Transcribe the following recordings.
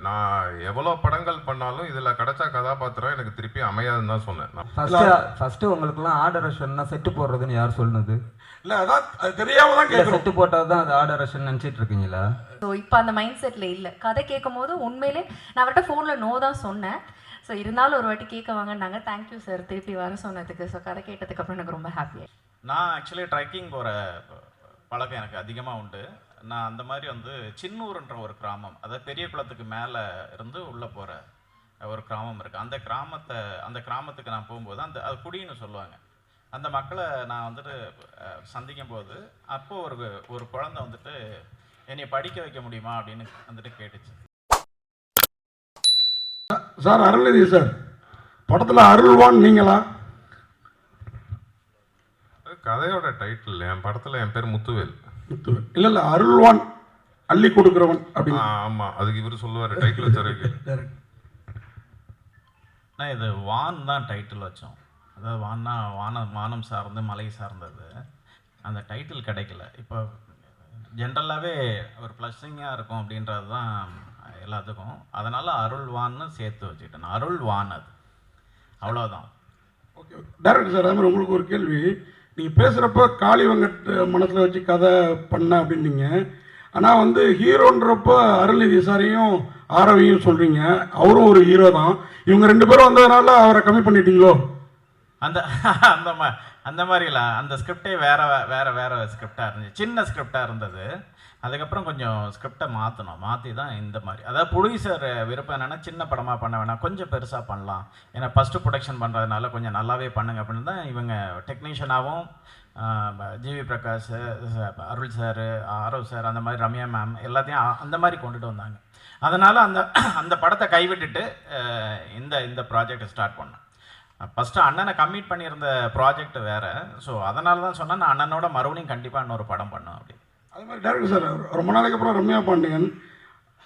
நான் எவ்வளோ படங்கள் பண்ணாலும் இதில் கிடைச்ச கதாபாத்திரம் எனக்கு திருப்பி அமையாதுன்னு தான் சொன்னேன். ஃபர்ஸ்ட் உங்களுக்குலாம் ஆர்டர் ரஷன்னா செட்டு போடுறதுன்னு யார் சொன்னது? இல்லை அதான் அது தெரியாம தான் கேட்குறோம். செட்டு போட்டால் தான் அது ஆர்டர் ரஷன் நினச்சிட்டு இருக்கீங்களா? ஸோ இப்போ அந்த மைண்ட் செட்டில் இல்லை. கதை கேட்கும் போது உண்மையிலே நான் அவர்கிட்ட ஃபோனில் நோ தான் சொன்னேன். ஸோ இருந்தாலும் ஒரு வாட்டி கேட்க வாங்கினாங்க. தேங்க்யூ சார் திருப்பி வர சொன்னதுக்கு. ஸோ கதை கேட்டதுக்கப்புறம் எனக்கு ரொம்ப ஹாப்பியாக. நான் ஆக்சுவலி ட்ரெக்கிங் போகிற பழக்கம் எனக்கு அதிகமாக உண்டு. நான் அந்த மாதிரி சின்னூர்ன்ற ஒரு கிராமம், அதாவது பெரிய குளத்துக்கு மேலே இருந்து உள்ளே போகிற ஒரு கிராமம் இருக்குது. அந்த கிராமத்துக்கு நான் போகும்போது அது குடின்னு சொல்லுவாங்க. அந்த மக்களை நான் சந்திக்கும் போது அப்போது ஒரு குழந்தை என்னை படிக்க வைக்க முடியுமா அப்படின்னு கேட்டுச்சு. சார் அருள்நிதி சார் படத்தில் அருள்வான் நீங்களா? கதையோட டைட்டில் என் படத்தில் என் பேர் முத்துவேல். முத்துவேல் இல்லை அருள்வான் அள்ளி கொடுக்குறவன் அப்படின்னு. ஆமாம், அதுக்கு இவர் சொல்லுவார் டைட்டில் வச்சாரு. நான் இது வான் தான் டைட்டில் வச்சோம். அதாவது வான்னா வானம் சார்ந்து மலை சார்ந்தது. அந்த டைட்டில் கிடைக்கல. இப்போ ஜென்ரலாகவே ஒரு ப்ளஸ்ஸிங்காக இருக்கும் அப்படின்றது தான் எல்லாத்துக்கும். அதனால் அருள்வான்னு சேர்த்து வச்சுக்கிட்டேன். அருள்வான் அது அவ்வளோதான். ஓகே டேரக்டர் சார், அது மாதிரி உங்களுக்கு ஒரு கேள்வி. நீங்கள் பேசுகிறப்ப காளி வெங்கட் மனசில் வச்சு கதை பண்ண அப்படின்னீங்க. ஆனால் ஹீரோன்றப்போ அருள்நிதி சாரையும் ஆரவியும் சொல்கிறீங்க. அவரும் ஒரு ஹீரோ தான். இவங்க ரெண்டு பேரும் வந்ததுனால அவரை கம்மி பண்ணிட்டீங்களோ? அந்த மாதிரில அந்த ஸ்கிரிப்டே வேறு ஸ்கிரிப்டாக இருந்துச்சு. சின்ன ஸ்கிரிப்டாக இருந்தது. அதுக்கப்புறம் கொஞ்சம் ஸ்கிரிப்டை மாற்றி தான் இந்த மாதிரி. அதாவது ப்ரொடியூசர் விருப்பம் என்னென்னா சின்ன படமாக பண்ண வேணாம், கொஞ்சம் பெருசாக பண்ணலாம், ஏன்னா ஃபஸ்ட்டு ப்ரொடக்ஷன் பண்ணுறதுனால கொஞ்சம் நல்லாவே பண்ணுங்க அப்படின்னு தான் இவங்க டெக்னீஷியனாகவும் ஜிவி பிரகாஷ், அருள் சார், ஆரவ் சார், அந்த மாதிரி ரம்யா மேம் எல்லாத்தையும் அந்த மாதிரி கொண்டுட்டு வந்தாங்க. அதனால் அந்த படத்தை கைவிட்டுட்டு இந்த ப்ராஜெக்டை ஸ்டார்ட் பண்ணேன். ஃபஸ்ட்டு அண்ணனை கம்மிட் பண்ணியிருந்த ப்ராஜெக்ட் வேறு. ஸோ அதனால தான் சொன்னேன் நான் அண்ணனோட மறுபடியும் கண்டிப்பாக இன்னொரு படம் பண்ணோம் அப்படி. அது மாதிரி டேரக்டர் சார் ரொம்ப நாளைக்கு அப்புறம் ரம்யா பாண்டியன்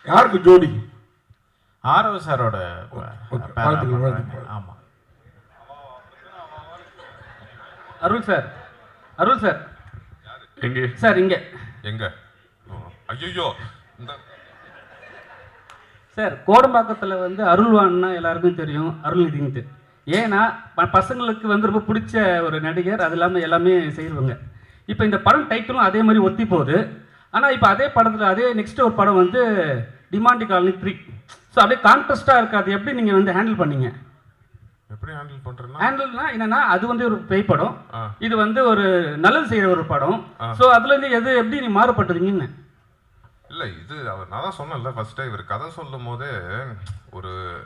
யாருக்கு ஜோடி? ஆரவ் சாரோட. ஆமாம். அருள் சார் எங்கே சார் இங்கே எங்கே? ஐயோ சார், கோடம்பாக்கத்தில் அருள்வான்னா எல்லாருக்கும் தெரியும், அருள்நிதின்ட்டு. ஏன்னா பசங்களுக்கு ரொம்ப பிடிச்ச ஒரு நடிகர், அது இல்லாமல் எல்லாமே செய்வாங்க. இப்போ இந்த படம் டைட்டிலும் அதே மாதிரி ஒத்தி போகுது. ஆனால் இப்போ அதே படத்தில் அதே நெக்ஸ்ட் ஒரு படம் டிமாண்டி காலனி 3. ஸோ அப்படியே கான்ட்ராஸ்டாக இருக்காது. எப்படி நீங்கள் ஹேண்டில் பண்ணீங்க? எப்படி ஹேண்டில் பண்ணுறேன்னா ஹேண்டில்னா என்னன்னா அது ஒரு பேய் படம், இது ஒரு நல்லது செய்கிற ஒரு படம். ஸோ அதுலேருந்து எப்படி நீ மாறுபட்டுறீங்கன்னு? இல்லை, இது நான் தான் சொன்னேன்ல ஃபஸ்ட்டே, இவர் கதை சொல்லும் போதே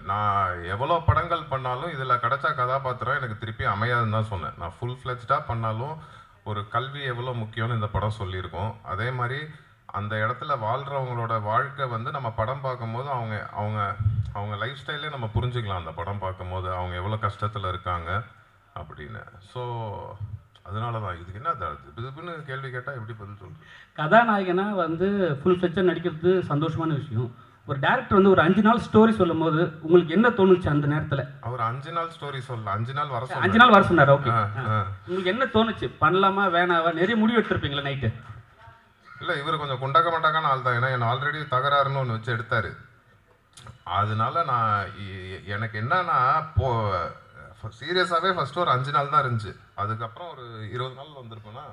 நான் எவ்வளோ படங்கள் பண்ணாலும் இதில் கிடைச்ச கதாபாத்திரம் எனக்கு திருப்பி அமையாதுன்னு தான் சொன்னேன். நான் ஃபுல் ஃப்ளெஜ்டாக பண்ணாலும் ஒரு கல்வி எவ்வளோ முக்கியம்னு இந்த படம் சொல்லியிருக்கோம். அதே மாதிரி அந்த இடத்துல வாழ்கிறவங்களோட வாழ்க்கை நம்ம படம் பார்க்கும்போது அவங்க லைஃப் ஸ்டைலே நம்ம புரிஞ்சுக்கலாம். அந்த படம் பார்க்கும்போது அவங்க எவ்வளோ கஷ்டத்தில் இருக்காங்க அப்படின்னு. ஸோ அதனால தான் இதுக்கு என்ன இதுன்னு கேள்வி கேட்டால் எப்படி பதில் சொல்கிறது? கதாநாயகனா ஃபுல் ஃப்ளெஜ்டாக நடிக்கிறது சந்தோஷமான விஷயம். ஒரு டேரக்டர் ஒரு 5 நாள் ஸ்டோரி சொல்லும் போது உங்களுக்கு என்ன தோணுச்சு அந்த நேரத்தில்? அவர் 5 நாள் ஸ்டோரி சொல்லல, 5 நாள் வர சொன்னார். ஓகே, உங்களுக்கு என்ன தோணுச்சு? பண்ணலாமா வேணாவா? நிறைய முடிவு எடுத்திருப்பீங்களா நைட்டு? இல்லை, இவர் கொஞ்சம் குண்டாக்க மாட்டாக்கான ஆள் தான். ஏன்னா என்ன ஆல்ரெடி தகராறுன்னு ஒன்று வச்சு எடுத்தார். அதனால எனக்கு என்னன்னா சீரியஸாகவே ஃபஸ்ட்டு ஒரு 5 நாள் தான் இருந்துச்சு. அதுக்கப்புறம் ஒரு 20 நாள் வந்திருப்பேன்னா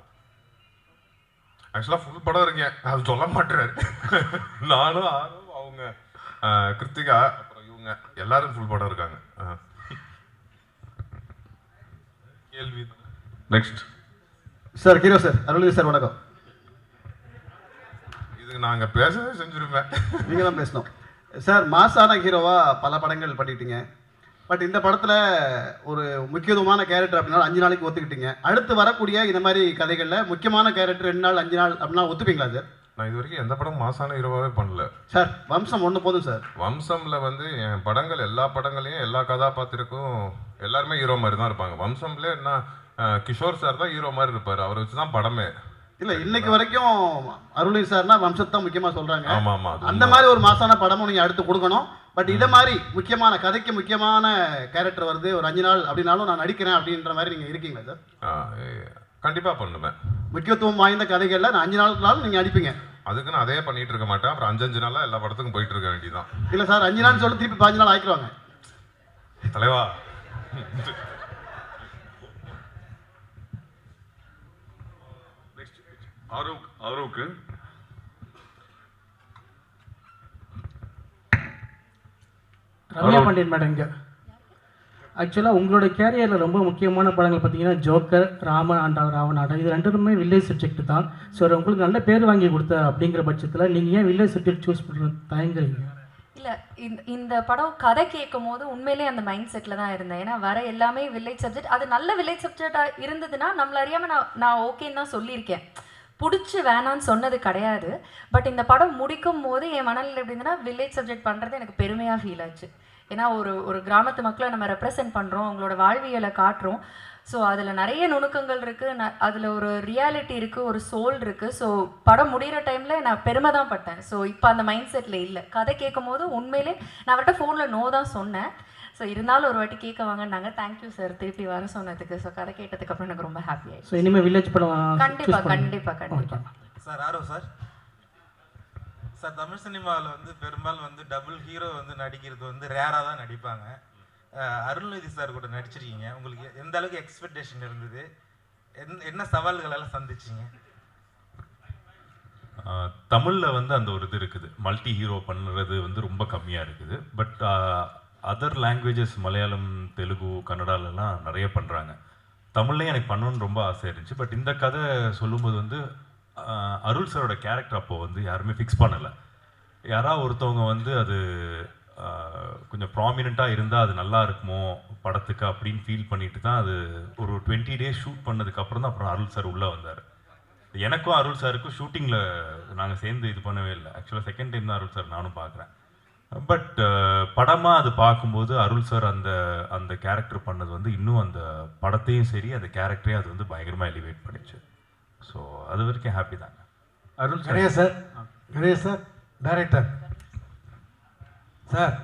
ஆக்சுவலாக ஃபுல் படம் இருக்கேன், அது சொல்ல மாட்டேறாரு. நானும் அவங்க கிருத்திகா அப்புறம் இவங்க எல்லாரும் ஃபுல் படம் இருக்காங்க. கேள்வி next sir. Hero sir Arulnithi sir வணக்கம். இதுக்கு நாங்கள் பேசவே செஞ்சுருப்பேன், நீங்கள் தான் பேசணும் சார். மாசான ஹீரோவாக பல படங்கள் பண்ணிட்டீங்க. பட் இந்த படத்தில் ஒரு முக்கியத்துவமான கேரக்டர் அப்படின்னா 5 நாளைக்கு ஒத்துக்கிட்டீங்க. அடுத்து வரக்கூடிய இந்த மாதிரி கதைகளில் முக்கியமான கேரக்டர் 2 நாள் 5 நாள் அப்படின்னா ஒத்துப்பீங்களா சார்? நான் இது வரைக்கும் எந்த படம் மாசான ஹீரோவாகவே பண்ணல சார். வம்சம் ஒன்று போதும் சார். வம்சமில் என் படங்கள் எல்லா படங்களையும் எல்லா கதாபாத்திரக்கும் எல்லாருமே ஹீரோ மாதிரி தான் இருப்பாங்க. வம்சம்ல என்ன கிஷோர் சார் தான் ஹீரோ மாதிரி இருப்பார், அவரை வச்சு தான் படமே. இல்லை, இன்னைக்கு வரைக்கும் அருள்நிதி சார்னா வம்சத்தை தான் முக்கியமாக சொல்கிறாங்க. ஆமாம் ஆமாம், அந்த மாதிரி ஒரு மாசான படமும் நீங்கள் அடுத்து கொடுக்கணும். பட் இதை மாதிரி முக்கியமான கதைக்கு முக்கியமான கேரக்டர் வருது ஒரு 5 நாள் அப்படின்னாலும் நான் நடிக்கிறேன் அப்படின்ற மாதிரி நீங்கள் இருக்கீங்களா சார்? கண்டிப்பாக பண்ணுவேன். முக்கியத்துவம் வாய்ந்த கதைகளில் நான் 5 நாளுக்குனாலும் நீங்கள் நடிப்பீங்க. அதுக்குன்னு அதே பண்ணிட்டு இருக்க மாட்டேன். அப்புறம் 5 நாளா எல்லா படத்துக்கும் போயிட்டு இருக்க வேண்டியதான். இல்லை சார் 5 நாள் சொல்லி திருப்பி 15 நாள் ஆக்கிடுவாங்க. தலைவா ஆரோவுக்கு ரம்யா பாண்டியன் மேடம் இங்கே. ஆக்சுவலாக உங்களோட கேரியரில் ரொம்ப முக்கியமான படங்கள் பார்த்தீங்கன்னா ஜோக்கர், ராமன் ஆண்டாள் ராவணாட்டம், இது ரெண்டுமே வில்லேஜ் சப்ஜெக்ட் தான். ஸோ உங்களுக்கு நல்ல பேர் வாங்கி கொடுத்த அப்படிங்கிற பட்சத்தில் நீங்கள் ஏன் வில்லேஜ் சப்ஜெக்ட் சூஸ் பண்ணுறது தயங்குறீங்க? இல்லை, இந்த படம் கதை கேட்கும் போது உண்மையிலேயே அந்த மைண்ட் செட்டில் தான் இருந்தேன். ஏன்னா வர எல்லாமே வில்லேஜ் சப்ஜெக்ட், அது நல்ல வில்லேஜ் சப்ஜெக்டாக இருந்ததுன்னா நம்மள அறியாமல் நான் ஓகேன்னு தான் சொல்லியிருக்கேன், பிடிச்சி வேணான்னு சொன்னது கிடையாது. பட் இந்த படம் முடிக்கும் போது என் மனநிலை எப்படி இருந்ததுன்னா வில்லேஜ் சப்ஜெக்ட் பண்ணுறது எனக்கு பெருமையாக ஃபீல் ஆச்சு. ஏன்னா ஒரு கிராமத்து மக்களை நம்ம ரெப்ரசென்ட் பண்ணுறோம், அவங்களோட வாழ்வியலை காட்டுறோம். ஸோ அதில் நிறைய நுணுக்கங்கள் இருக்குது, அதில் ஒரு ரியாலிட்டி இருக்குது, ஒரு சோல் இருக்குது. ஸோ படம் முடிகிற டைமில் நான் பெருமை தான் பட்டேன். ஸோ இப்போ அந்த மைண்ட் செட்டில் இல்லை. கதை கேட்கும் போது உண்மையிலே நான் அவர்கிட்ட ஃபோனில் நோ தான் சொன்னேன். ஸோ இருந்தாலும் ஒரு வாட்டி கேட்க வாங்கினாங்க. தேங்க்யூ சார் திருப்பி வர சொன்னதுக்கு. ஸோ கதை கேட்டதுக்கு அப்புறம் எனக்கு ரொம்ப ஹாப்பி ஆயிடுச்சு. ஸோ இனிமேல் வில்லேஜ் படம் கண்டிப்பாக. சார் ஆரோ சார் தமிழ் சினிமாவில் வந்து பெரும்பாலும் வந்து டபுள் ஹீரோ வந்து நடிக்கிறது வந்து ரேராக தான் நடிப்பாங்க. அருள்நிதி சார் கூட நடிச்சிருக்கீங்க, உங்களுக்கு எந்த அளவுக்கு எக்ஸ்பெக்டேஷன் இருந்தது, என்ன சவால்கள் எல்லாம் சந்திச்சிங்க? தமிழில் வந்து அந்த ஒரு இது இருக்குது, மல்டி ஹீரோ பண்ணுறது வந்து ரொம்ப கம்மியாக இருக்குது. But other languages Malayalam, Telugu, கன்னடாலெல்லாம் நிறைய பண்ணுறாங்க. தமிழ்லேயும் எனக்கு பண்ணணுன்னு ரொம்ப ஆசை இருந்துச்சு. பட் இந்த கதை சொல்லும்போது வந்து அருள் சாரோட கேரக்டர் அப்போது வந்து யாருமே ஃபிக்ஸ் பண்ணலை. யாராவது ஒருத்தவங்க வந்து அது கொஞ்சம் ப்ராமினெண்ட்டாக இருந்தால் அது நல்லா இருக்குமோ படத்துக்கு அப்படின்னு ஃபீல் பண்ணிட்டு தான் அது ஒரு 20 days ஷூட் பண்ணதுக்கப்புறம் தான் அப்புறம் அருள் சார் உள்ளே வந்தார். எனக்கும் அருள் சாருக்கும் ஷூட்டிங்கில் நாங்கள் சேர்ந்து இது பண்ணவே இல்லை. ஆக்சுவலாக செகண்ட் டைம் தான் அருள் சார் நானும் பார்க்குறேன். பட் படமாக அது பார்க்கும்போது அருள் சார் அந்த கேரக்டர் பண்ணது வந்து இன்னும் அந்த படத்தையும் சரி அந்த கேரக்டரையும் அது வந்து பயங்கரமாக எலிவேட் பண்ணிச்சு. ஸோ அது வரைக்கும் ஹாப்பி தாங்க. அருள் சார் டைரக்டர் சார்,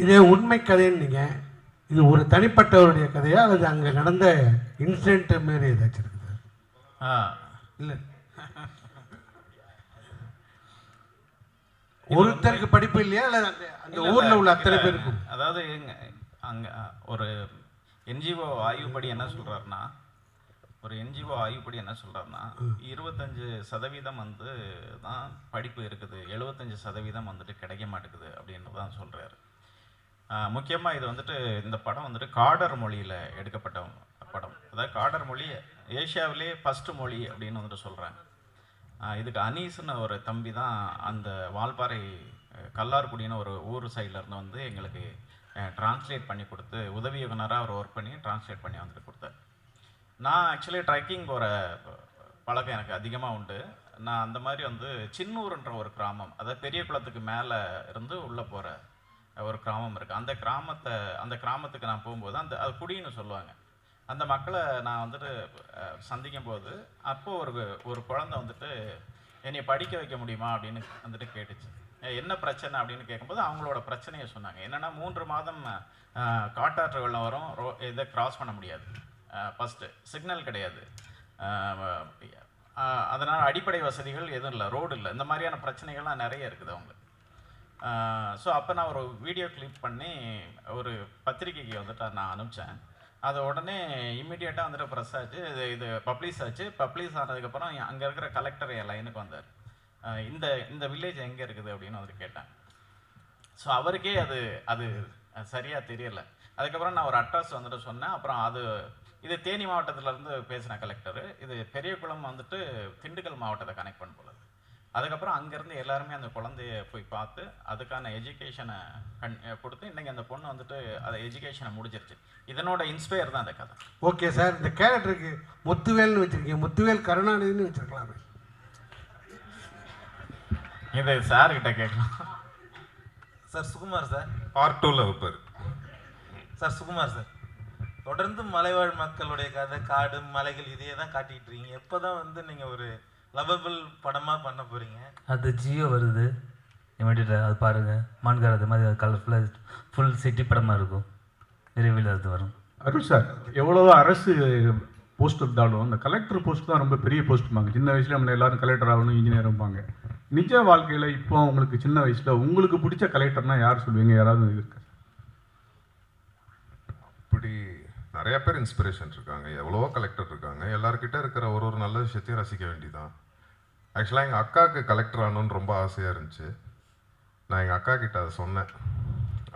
இதே உண்மை கதைன்னு நீங்கள், இது ஒரு தனிப்பட்டவருடைய கதையா அல்லது அங்கே நடந்த இன்சிடென்ட் மாரி ஏதாச்சும் இருக்குது? இல்லை, ஒருத்தருக்கு படிப்பு இல்லையா அல்லது அந்த ஊரில் உள்ள அத்தனை பேருக்கும்? அதாவது அங்கே ஒரு என்ஜிஓ ஆய்வுப்படி என்ன சொல்கிறாருன்னா 25% வந்து தான் படிப்பு இருக்குது, 75% வந்துட்டு கிடைக்க மாட்டேங்குது அப்படின்னு தான் சொல்கிறாரு. முக்கியமாக இது வந்துட்டு இந்த படம் வந்துட்டு காடர் மொழியில் எடுக்கப்பட்ட படம். அதாவது காடர் மொழி ஏஷியாவிலே ஃபஸ்ட்டு மொழி அப்படின்னு வந்துட்டு சொல்கிறாங்க. இதுக்கு அனீஸ்னு ஒரு தம்பி தான் அந்த வால்பாறை கல்லார்குடின்னு ஒரு ஊர் சைட்லேருந்து வந்து எங்களுக்கு ட்ரான்ஸ்லேட் பண்ணி கொடுத்து உதவி இயக்குனராக அவர் ஒர்க் பண்ணி ட்ரான்ஸ்லேட் பண்ணி வந்துட்டு கொடுத்தார். நான் ஆக்சுவலி ட்ரெக்கிங் போகிற பழக்கம் எனக்கு அதிகமாக உண்டு. நான் அந்த மாதிரி வந்து சின்னூர்ன்ற ஒரு கிராமம், அதாவது பெரிய குளத்துக்கு மேலே இருந்து உள்ளே போகிற ஒரு கிராமம் இருக்குது. அந்த கிராமத்துக்கு நான் போகும்போது அது குடின்னு சொல்லுவாங்க. அந்த மக்களை நான் வந்துட்டு சந்திக்கும் போது அப்போது ஒரு குழந்தை வந்துட்டு என்னை படிக்க வைக்க முடியுமா அப்படின்னு வந்துட்டு கேட்டுச்சு. என்ன பிரச்சனை அப்படின்னு கேட்கும்போது அவங்களோட பிரச்சனையை சொன்னாங்க. என்னென்னா 3 மாதம் காட்டாற்று வெள்ளம் வரும், இதை கிராஸ் பண்ண முடியாது, ஃபஸ்ட்டு சிக்னல் கிடையாது, அதனால் அடிப்படை வசதிகள் எதுவும் இல்லை, ரோடு இல்லை, இந்த மாதிரியான பிரச்சனைகள்லாம் நிறைய இருக்குது அவங்களுக்கு. ஸோ அப்போ நான் ஒரு வீடியோ கிளிப் பண்ணி ஒரு பத்திரிக்கைக்கு வந்துட்டு நான் அனுப்பிச்சேன். அதை உடனே இம்மிடியேட்டாக வந்துட்டு ப்ரெஸ் ஆச்சு, இது பப்ளிஷ் ஆச்சு. பப்ளிஷ் ஆனதுக்கப்புறம் அங்கே இருக்கிற கலெக்டர் என் லைனுக்கு வந்தார். இந்த வில்லேஜ் எங்கே இருக்குது அப்படின்னு வந்துட்டு கேட்டேன். ஸோ அவருக்கே அது சரியாக தெரியலை. அதுக்கப்புறம் நான் ஒரு அட்ரஸ் வந்துட்டு சொன்னேன். அப்புறம் இது தேனி மாவட்டத்திலேருந்து பேசின கலெக்டரு, இது பெரியகுளம் வந்துட்டு திண்டுக்கல் மாவட்டத்தை கனெக்ட் பண்ண போல. அதுக்கப்புறம் அங்கேருந்து எல்லாருமே அந்த குழந்தைய போய் பார்த்து அதுக்கான எஜுகேஷனை கொடுத்து இன்றைக்கி அந்த பொண்ணு வந்துட்டு அதை எஜுகேஷனை முடிஞ்சிருச்சு. இதனோட இன்ஸ்பயர் தான் அந்த கதை. ஓகே சார், இந்த கேரக்டருக்கு முத்துவேல்னு வச்சுருக்கீங்க, முத்துவேல் கருணாநிதினு வச்சுருக்கலாமே. இது சார்கிட்ட கேட்கலாம். சார் சுகுமார் சார் பார்ட் 2ல் வைப்பார். சார் சுகுமார் சார், தொடர்ந்து மலைவாழ் மக்களுடைய கதை, காடு, மலைகள் இதையே தான் காட்டிகிட்டு இருக்கீங்க. எப்போ தான் வந்து நீங்கள் ஒரு லவபிள் படமாக பண்ண போகிறீங்க? அது ஜியோ வருது இமீடியட்டாக, அது பாருங்கள். மான்கார் அது மாதிரி கலர்ஃபுல்லாக ஃபுல் சிட்டி படமாக இருக்கும், விரைவில் அது வரும். அருள் சார், எவ்வளோ அரசு போஸ்ட் இருந்தாலும் அந்த கலெக்டர் போஸ்ட் தான் ரொம்ப பெரிய போஸ்ட்பாங்க. சின்ன வயசுல நம்ம எல்லாரும் கலெக்டர் ஆகணும், இன்ஜினியர் இருப்பாங்க. நிஜ வாழ்க்கையில் இப்போ உங்களுக்கு சின்ன வயசில் உங்களுக்கு பிடிச்ச கலெக்டர்னா யார் சொல்லுவீங்க? யாராவது இருக்கு? இப்படி நிறைய பேர் இன்ஸ்பிரேஷன் இருக்காங்க, எவ்வளவோ கலெக்டர் இருக்காங்க. எல்லாருக்கிட்ட இருக்கிற ஒரு ஒரு நல்ல விஷயத்தையும் ரசிக்க வேண்டியதான். ஆக்சுவலாக எங்கள் அக்காவுக்கு கலெக்டர் ஆகணுன்னு ரொம்ப ஆசையாக இருந்துச்சு. நான் எங்கள் அக்கா கிட்ட அதை சொன்னேன்,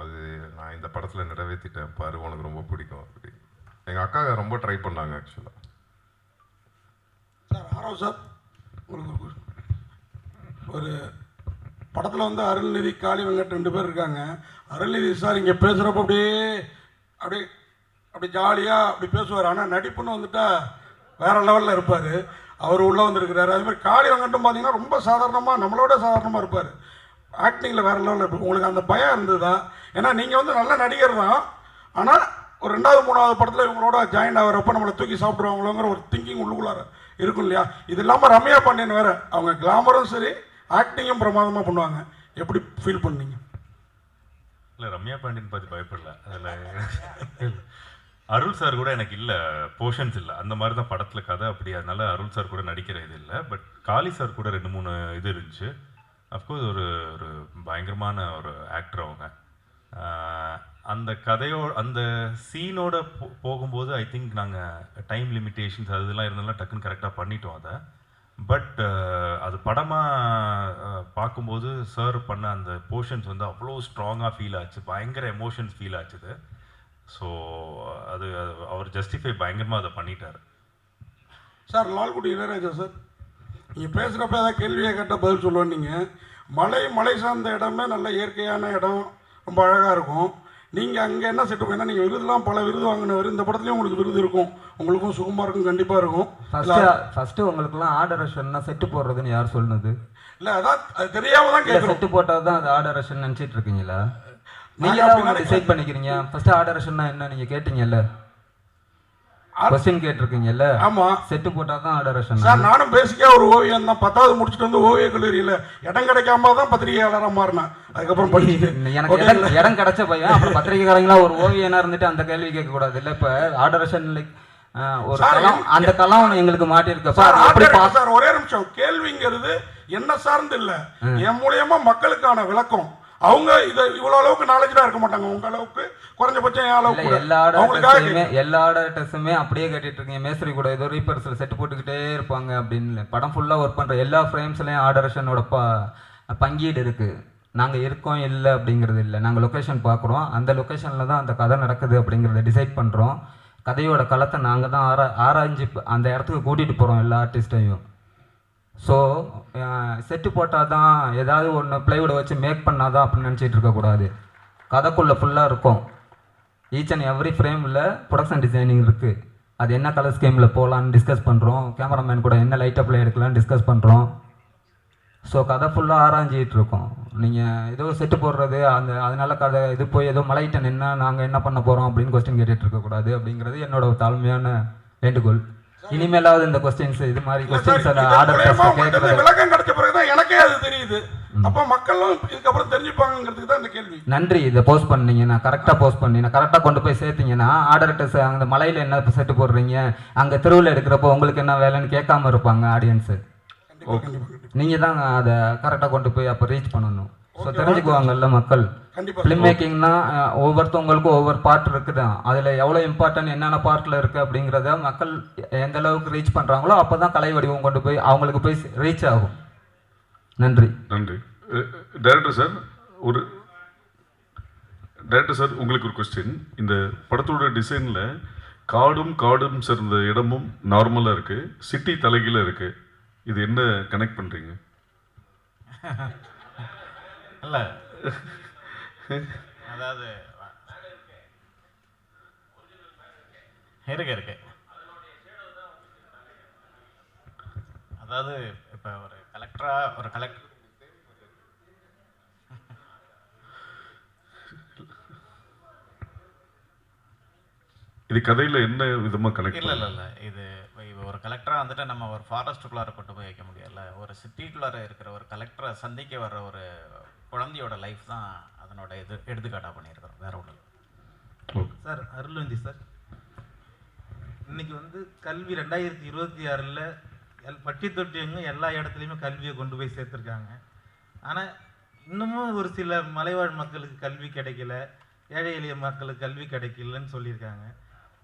அது நான் இந்த படத்தில் நிறைவேற்றிட்டேன் பாரு, உனக்கு ரொம்ப பிடிக்கும் அப்படி. எங்கள் அக்கா ரொம்ப ட்ரை பண்ணாங்க ஆக்சுவலாக. சார் ஆரோ சார், உங்களுக்கு ஒரு படத்தில் வந்து அருள்நிதி காளி வெங்கட் 2 பேர் இருக்காங்க. அருள்நிதி சார் இங்கே பேசுகிறப்ப அப்படி ஜாலியாக அப்படி பேசுவார். ஆனால் நடிப்புன்னு வந்துட்டா வேறு லெவலில் இருப்பார். அவர் உள்ளே வந்துருக்கிறாரு. அதுமாதிரி காளி வெங்கட்டும் பார்த்தீங்கன்னா ரொம்ப சாதாரணமாக, நம்மளோட சாதாரணமாக இருப்பார். ஆக்டிங்கில் வேறு லெவலில் இருப்பார். உங்களுக்கு அந்த பயம் இருந்ததா? ஏன்னா நீங்கள் வந்து நல்ல நடிகர் தான், ஆனால் ஒரு 2வது 3வது படத்தில் இவங்களோட ஜாயின் ஆகிறப்ப நம்மளை தூக்கி சாப்பிட்ருவாங்களோங்கிற ஒரு திங்கிங் உள்ளுக்குள்ளார இருக்கும் இல்லையா? இது இல்லாமல் ரம்யா பாண்டியன் வேறு, அவங்க கிளாமரும் சரி ஆக்டிங்கும் பிரமாதமாக பண்ணுவாங்க. எப்படி ஃபீல் பண்ணீங்க? இல்லை, ரம்யா பாண்டியன் பார்த்து பயப்படல. அதில் அருள் சார் கூட எனக்கு இல்லை, போர்ஷன்ஸ் இல்லை. அந்த மாதிரி தான் படத்தில் கதை அப்படி. அதனால அருள் சார் கூட நடிக்கிற இது இல்லை. பட் காளி சார் கூட 2-3 இது இருந்துச்சு. அஃப்கோர்ஸ் ஒரு ஒரு பயங்கரமான ஒரு ஆக்டர் அவங்க. அந்த அந்த சீனோட போகும்போது ஐ திங்க் நாங்கள் டைம் லிமிட்டேஷன்ஸ் அதெல்லாம் இருந்தாலும் டக்குன்னு கரெக்டாக பண்ணிட்டோம் அதை. பட் அது படமாக பார்க்கும்போது சார் பண்ண அந்த போர்ஷன்ஸ் வந்து அவ்வளோ ஸ்ட்ராங்காக ஃபீல் ஆச்சு, பயங்கர எமோஷன்ஸ் ஃபீல் ஆச்சுது. ஸோ அது அவர் ஜஸ்டிஃபை பயங்கரமாக அதை பண்ணிட்டார். சார் லால்குடி இளையராஜா சார், நீங்கள் பேசுகிறப்ப ஏதாவது கேள்வியாக கேட்டால் பதில் சொல்லுவேன். நீங்கள் மலை சார்ந்த இடமே நல்ல இயற்கையான இடம், ரொம்ப அழகாக இருக்கும். நீங்கள் அங்கே என்ன செட்டு போயின்னா, நீங்கள் விருதுலாம் பல விருது வாங்கினவர், இந்த படத்துலேயும் உங்களுக்கு விருது இருக்கும், உங்களுக்கும் சுகமாக இருக்கும், கண்டிப்பாக இருக்கும். ஃபஸ்ட்டு உங்களுக்குலாம் ஆர்டரேஷன்னா செட்டு போடுறதுன்னு யார் சொன்னது? இல்லை அதான் அது தெரியாமல் தான் கேட்குறேன். செட்டு போட்டால் தான் அது ஆர்டரேஷன் நினச்சிட்டு இருக்கீங்களா? நீங்கள் தான் ஒன்று டிசைட் பண்ணிக்கிறீங்க. ஃபஸ்ட்டு ஆர்டரேஷன்னா என்ன நீங்கள் கேட்டீங்கல்ல, கொஸ்டின் கேட்டிருக்கீங்கல்ல? ஆமாம், செட்டு போட்டால் தான் ஆர்டரேஷன். சார் நானும் பேசிக்காக ஒரு ஓவியம் தான். 10வது முடிச்சுட்டு வந்து ஓவிய கல்லூரியில் இடம் கிடைக்காம தான் பத்திரிகையாளராக மாறினேன். அதுக்கப்புறம் படிச்சுட்டு எனக்கு இடம் கிடைச்ச பையன் அப்புறம் பத்திரிகைக்காரங்களா ஒரு ஓவியனா இருந்துட்டு அந்த கேள்வி கேட்கக்கூடாது இல்லை? இப்போ ஆர்டரேஷன் லைக் ஒரு களம், அந்த களம் எங்களுக்கு மாட்டிருக்கு சார். ஒரே நிமிஷம், கேள்விங்கிறது என்ன சார்ந்து இல்லை, என் மூலியமா மக்களுக்கான விளக்கம். அவங்க இதை இவ்வளோ அளவுக்கு நாலேஜாக இருக்க மாட்டாங்க, உங்க அளவுக்கு குறைஞ்சபட்சம் என் அளவுக்கு. எல்லா ஆர்டர்ஸுமே அப்படியே கேட்டுட்டு இருக்கீங்க. மேஸ்திரி கூட ஏதோ ரீபர்ஸில் செட்டு போட்டுக்கிட்டே இருப்பாங்க அப்படின்னு. படம் ஃபுல்லாக ஒர்க் பண்ணுற எல்லா ஃப்ரேம்ஸ்லையும் ஆர்டரேஷனோட பங்கீடு இருக்குது. நாங்கள் இருக்கோம் இல்லை அப்படிங்கிறது இல்லை, நாங்கள் லொக்கேஷன் பார்க்குறோம், அந்த லொக்கேஷனில் தான் அந்த கதை நடக்குது அப்படிங்கிறத டிசைட் பண்ணுறோம். கதையோட களத்தை நாங்கள் தான் ஆராய்ஞ்சு அந்த இடத்துக்கு கூட்டிகிட்டு போகிறோம் எல்லா ஆர்டிஸ்ட்டையும். ஸோ செட்டு போட்டால் தான் ஏதாவது ஒன்று ப்ளைவுட்டை வச்சு மேக் பண்ணால் தான் அப்படின்னு நினச்சிட்டு இருக்கக்கூடாது. கதைக்குள்ளே ஃபுல்லாக இருக்கும். ஈச் அண்ட் எவ்ரி ஃப்ரேமில் ப்ரொடக்ஷன் டிசைனிங் இருக்குது. அது என்ன கலர் ஸ்கீமில் போகலான்னு டிஸ்கஸ் பண்ணுறோம். கேமராமேன் கூட என்ன லைட் அப்ளை எடுக்கலான்னு டிஸ்கஸ் பண்ணுறோம். ஸோ கதை ஃபுல்லாக ஆராய்ஞ்சிட்டு இருக்கோம். நீங்கள் ஏதோ செட்டு போடுறது அதனால கதை இது போய் ஏதோ மலையிட்ட நின்னா நாங்கள் என்ன பண்ண போகிறோம் அப்படின்னு கொஸ்டின் கேட்டுட்டு இருக்கக்கூடாது அப்படிங்கிறது என்னோட தாழ்மையான வேண்டுகோள். இனிமேலாவது இந்த கொஸ்டின்ஸ் இது மாதிரி கொஸ்டின்ஸ் விளக்கம் கிடைச்ச பிறகுதான் எனக்கே அது தெரியுது. அப்போ மக்களும் இதுக்கப்புறம் தெரிஞ்சுப்பாங்கிறதுக்கு தான் இந்த கேள்வி. நன்றி. இதை போஸ்ட் பண்ணீங்க, நான் கரெக்டாக போஸ்ட் பண்ணி நான் கரெக்டாக கொண்டு போய் சேர்த்தீங்கன்னா ஆர்டர்ஸ் அந்த மலையில் என்ன செட்டு போடுறீங்க, அங்கே தெருவில் எடுக்கிறப்போ உங்களுக்கு என்ன வேலைன்னு கேட்காம இருப்பாங்க ஆடியன்ஸு. நீங்கள் தான் அதை கரெக்டாக கொண்டு போய் அப்போ ரீச் பண்ணணும். ஸோ தெரிஞ்சுக்குவாங்கல்ல மக்கள். ஃபிலிம் மேக்கிங்னா ஒவ்வொருத்தவங்களுக்கும் ஒவ்வொரு பார்ட் இருக்குது, அதில் எவ்வளோ இம்பார்ட்டன்ட் என்னென்ன பார்ட்டில் இருக்குது அப்படிங்கிறத மக்கள் எந்த அளவுக்கு ரீச் பண்ணுறாங்களோ அப்போ தான் கலை வடிவம் கொண்டு போய் அவங்களுக்கு போய் ரீச் ஆகும். நன்றி. நன்றி. டைரக்டர் சார், உங்களுக்கு ஒரு கொஸ்டின். இந்த படத்தோட டிசைனில் காடும் சேர்ந்த இடமும் நார்மலாக இருக்குது, சிட்டி தலைகீழ இருக்குது. இது என்ன கனெக்ட் பண்ணுறீங்க? இல்லை, அதாவது இருக்கு. அதாவது இப்போ ஒரு கலெக்டர் இது கதையில் என்ன விதமாக கனெக்ட்? இல்லை, இது ஒரு கலெக்டராக வந்துட்டு நம்ம ஒரு ஃபாரஸ்ட்டுக்குள்ளார கொண்டு போய் வைக்க முடியல. ஒரு சிட்டிக்குள்ளார இருக்கிற ஒரு கலெக்டரை சந்திக்க வர்ற ஒரு குழந்தையோட லைஃப் தான் அதனோட எடுத்துக்காட்டாக பண்ணியிருக்கிறோம், வேற ஒன்றும் இல்லை. சார் அருள்வந்தி சார், இன்னைக்கு வந்து கல்வி 2026 பட்டி தொட்டியங்க எல்லா இடத்துலையுமே கல்வியை கொண்டு போய் சேர்த்துருக்காங்க. ஆனால் இன்னமும் ஒரு சில மலைவாழ் மக்களுக்கு கல்வி கிடைக்கல, ஏழை எளிய மக்களுக்கு கல்வி கிடைக்கலன்னு சொல்லியிருக்காங்க.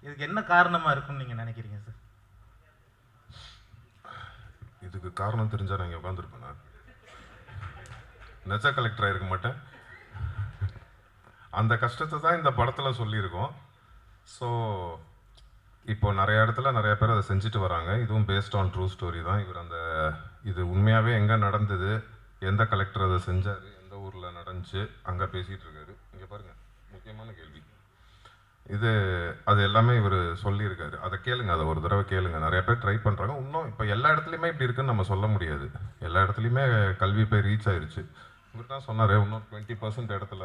இதுக்கு என்ன காரணமாக இருக்கும்னு நீங்கள் நினைக்கிறீங்க சார்? இதுக்கு காரணம் தெரிஞ்சால் நான் இங்கே உட்காந்துருப்பேன். நெச்ச கலெக்டராக இருக்க மாட்டேன். அந்த கஷ்டத்தை தான் இந்த படத்தில் சொல்லியிருக்கோம். ஸோ இப்போ நிறைய இடத்துல நிறைய பேர் அதை செஞ்சுட்டு வராங்க. இதுவும் பேஸ்ட் ஆன் ட்ரூ ஸ்டோரி தான். இது உண்மையாகவே எங்கே நடந்தது, எந்த கலெக்டர் அதை செஞ்சார், எந்த ஊரில் நடந்துச்சு, அங்கே பேசிகிட்டு இருக்காரு. இங்கே பாருங்கள், முக்கியமான கேள்வி அது எல்லாமே இவர் சொல்லியிருக்காரு. அதை கேளுங்க, அதை ஒரு தடவை கேளுங்க. நிறைய பேர் ட்ரை பண்ணுறாங்க. இன்னும் இப்போ எல்லா இடத்துலையுமே இப்படி இருக்குன்னு நம்ம சொல்ல முடியாது. எல்லா இடத்துலையுமே கல்வி போய் ரீச் ஆயிடுச்சு. இவர் தான் சொன்னார், இன்னும் 20% இடத்துல,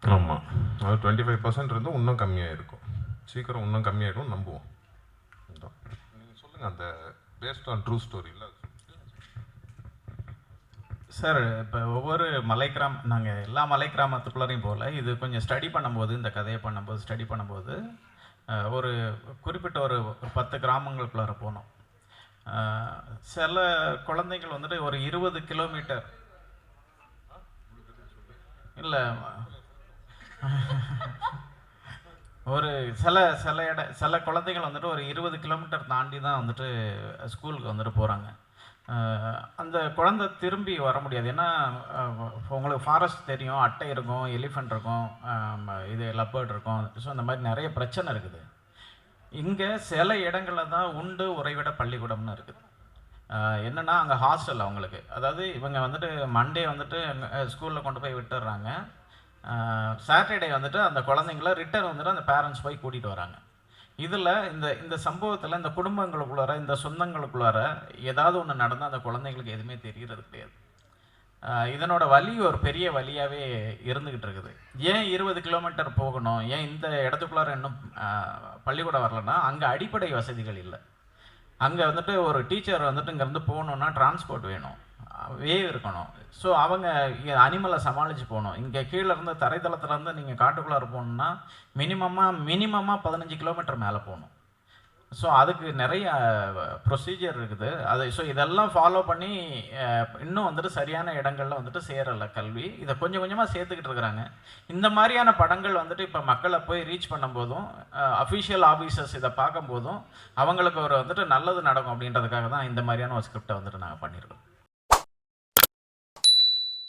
ஆமாம், அது 25% இருந்து இன்னும் கம்மியாக இருக்கும். சீக்கிரம் இன்னும் கம்மியாகிடும் நம்புவோம். நீங்கள் சொல்லுங்கள், அந்த பேஸ்ட் ஆன் ட்ரூ ஸ்டோரி இல்லை சார். இப்போ ஒவ்வொரு நாங்கள் எல்லா மலை கிராமத்துக்குள்ளரையும் போகல, இது கொஞ்சம் ஸ்டடி பண்ணும்போது, இந்த கதையை ஸ்டடி பண்ணும்போது ஒரு குறிப்பிட்ட ஒரு 10 கிராமங்களுக்குள்ளார போனோம். சில குழந்தைகள் வந்துட்டு ஒரு 20 கிலோமீட்டர் இல்லை, ஒரு சில குழந்தைகள் வந்துட்டு ஒரு 20 கிலோமீட்டர் தாண்டி தான் வந்துட்டு ஸ்கூலுக்கு வந்துட்டு போகிறாங்க. அந்த குழந்தை திரும்பி வர முடியாது. ஏன்னா உங்களுக்கு ஃபாரஸ்ட் தெரியும், அட்டை இருக்கும், எலிஃபண்ட் இருக்கும், இது லப்பர்ட் இருக்கும். ஸோ அந்த மாதிரி நிறைய பிரச்சனை இருக்குது. இங்கே சில இடங்களில் தான் உண்டு உறைவிட பள்ளிக்கூடம்னு இருக்குது. என்னென்னா அங்கே ஹாஸ்டல் அவங்களுக்கு, அதாவது இவங்க வந்துட்டு மண்டே வந்துட்டு ஸ்கூலில் கொண்டு போய் விட்டுடுறாங்க. சாட்டர்டே வந்துட்டு அந்த குழந்தைங்கள ரிட்டர்ன் வந்துட்டு அந்த பேரண்ட்ஸ் போய் கூட்டிகிட்டு வராங்க. இதில் இந்த சம்பவத்தில் இந்த குடும்பங்களுக்குள்ளார, இந்த சொந்தங்களுக்குள்ளார ஏதாவது ஒன்று நடந்தால் அந்த குழந்தைங்களுக்கு எதுவுமே தெரியறது கிடையாது. இதனோட வலி ஒரு பெரிய வலியாகவே இருந்துக்கிட்டு இருக்குது. ஏன் 20 கிலோமீட்டர் போகணும், ஏன் இந்த இடத்துக்குள்ளார இன்னும் பள்ளிக்கூடம் வரலன்னா, அங்கே அடிப்படை வசதிகள் இல்லை. அங்கே வந்துட்டு ஒரு டீச்சர் வந்துட்டு இங்கேருந்து போகணுன்னா டிரான்ஸ்போர்ட் வேணும், வேவ் இருக்கணும். ஸோ அவங்க அனிமலை சமாளித்து போகணும். இங்கே கீழே இருந்து தரைத்தளத்துலேருந்து நீங்கள் காட்டுக்குள்ளார போகணுன்னா மினிமமாக 15 கிலோமீட்டர் மேலே போகணும். ஸோ அதுக்கு நிறைய ப்ரொசீஜர் இருக்குது. ஸோ இதெல்லாம் ஃபாலோ பண்ணி இன்னும் வந்துட்டு சரியான இடங்களில் வந்துட்டு சேரலை கல்வி. இதை கொஞ்சம் கொஞ்சமாக சேர்த்துக்கிட்டு இருக்கிறாங்க. இந்த மாதிரியான படங்கள் வந்துட்டு இப்போ மக்களை போய் ரீச் பண்ணும்போதும், அஃபிஷியல் ஆஃபீஸர்ஸ் இதை பார்க்கும்போதும் அவங்களுக்கு ஒரு வந்துட்டு நல்லது நடக்கும் அப்படின்றதுக்காக தான் இந்த மாதிரியான ஒரு ஸ்கிரிப்டை வந்துட்டு நாங்கள் பண்ணியிருக்கோம்.